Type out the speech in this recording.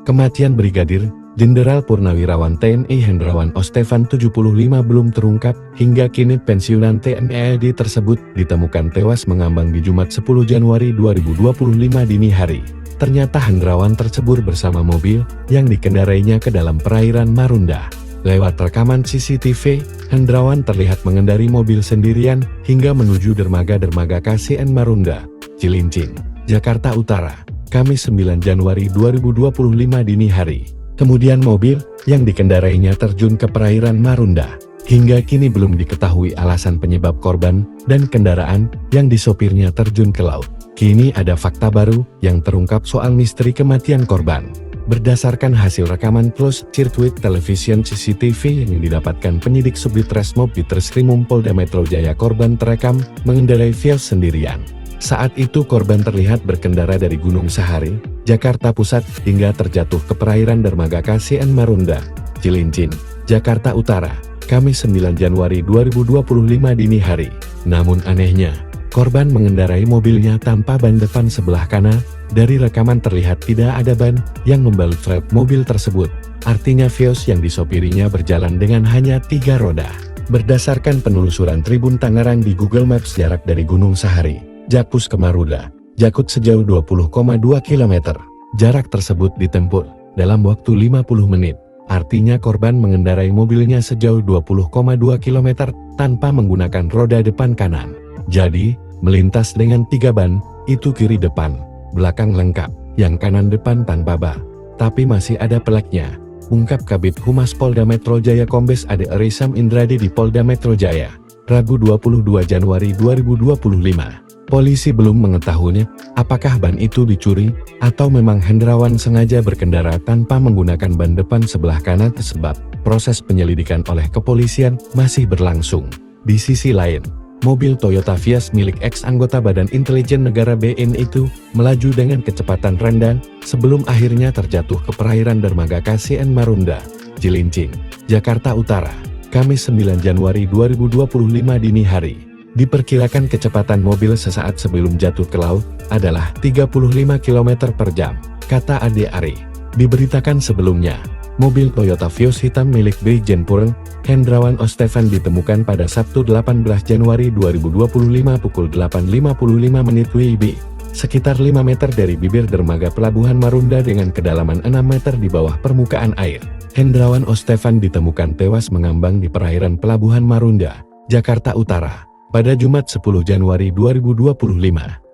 Kematian Brigadir Jenderal Purnawirawan TNI Hendrawan Ostevan 75 belum terungkap, hingga kini pensiunan TNI AD tersebut ditemukan tewas mengambang di Jumat 10 Januari 2025 dini hari. Ternyata Hendrawan tercebur bersama mobil yang dikendarainya ke dalam perairan Marunda. Lewat rekaman CCTV, Hendrawan terlihat mengendari mobil sendirian hingga menuju dermaga-dermaga KCN Marunda, Cilincing, Jakarta Utara, Kamis 9 Januari 2025 dini hari. Kemudian mobil yang dikendarainya terjun ke perairan Marunda. Hingga kini belum diketahui alasan penyebab korban dan kendaraan yang disopirnya terjun ke laut. Kini ada fakta baru yang terungkap soal misteri kematian korban. Berdasarkan hasil rekaman closed circuit television CCTV yang didapatkan penyidik Subditreskrim Ditreskrimum Polda Metro Jaya, korban terekam mengendarai Vios sendirian. Saat itu korban terlihat berkendara dari Gunung Sahari, Jakarta Pusat hingga terjatuh ke perairan dermaga KCN Marunda, Cilincing, Jakarta Utara, Kamis 9 Januari 2025 dini hari. Namun anehnya, korban mengendarai mobilnya tanpa ban depan sebelah kanan. Dari rekaman terlihat tidak ada ban yang membalut frame mobil tersebut. Artinya Vios yang disopirinya berjalan dengan hanya 3 roda. Berdasarkan penelusuran Tribun Tangerang di Google Maps, jarak dari Gunung Sahari, Jakpus ke Marunda, Jakut sejauh 20,2 km. Jarak tersebut ditempuh dalam waktu 50 menit. Artinya korban mengendarai mobilnya sejauh 20,2 km tanpa menggunakan roda depan kanan. Jadi, melintas dengan 3 ban, itu kiri depan, belakang lengkap, yang kanan depan tanpa ban. Tapi masih ada peleknya, ungkap Kabid Humas Polda Metro Jaya Kombes Ade Erisam Indradi di Polda Metro Jaya, Rabu 22 Januari 2025. Polisi belum mengetahuinya apakah ban itu dicuri, atau memang Hendrawan sengaja berkendara tanpa menggunakan ban depan sebelah kanan, sebab proses penyelidikan oleh kepolisian masih berlangsung. Di sisi lain, mobil Toyota Vios milik ex-anggota Badan Intelijen Negara BIN itu melaju dengan kecepatan rendah sebelum akhirnya terjatuh ke perairan dermaga KCN Marunda, Cilincing, Jakarta Utara, Kamis 9 Januari 2025 dini hari. Diperkirakan kecepatan mobil sesaat sebelum jatuh ke laut adalah 35 km per jam, kata Ade Ari. Diberitakan sebelumnya, mobil Toyota Vios hitam milik Brigjen Purn Hendrawan Ostevan ditemukan pada Sabtu 18 Januari 2025 pukul 8.55 WIB, sekitar 5 meter dari bibir dermaga Pelabuhan Marunda dengan kedalaman 6 meter di bawah permukaan air. Hendrawan Ostevan ditemukan tewas mengambang di perairan Pelabuhan Marunda, Jakarta Utara, pada Jumat 10 Januari 2025.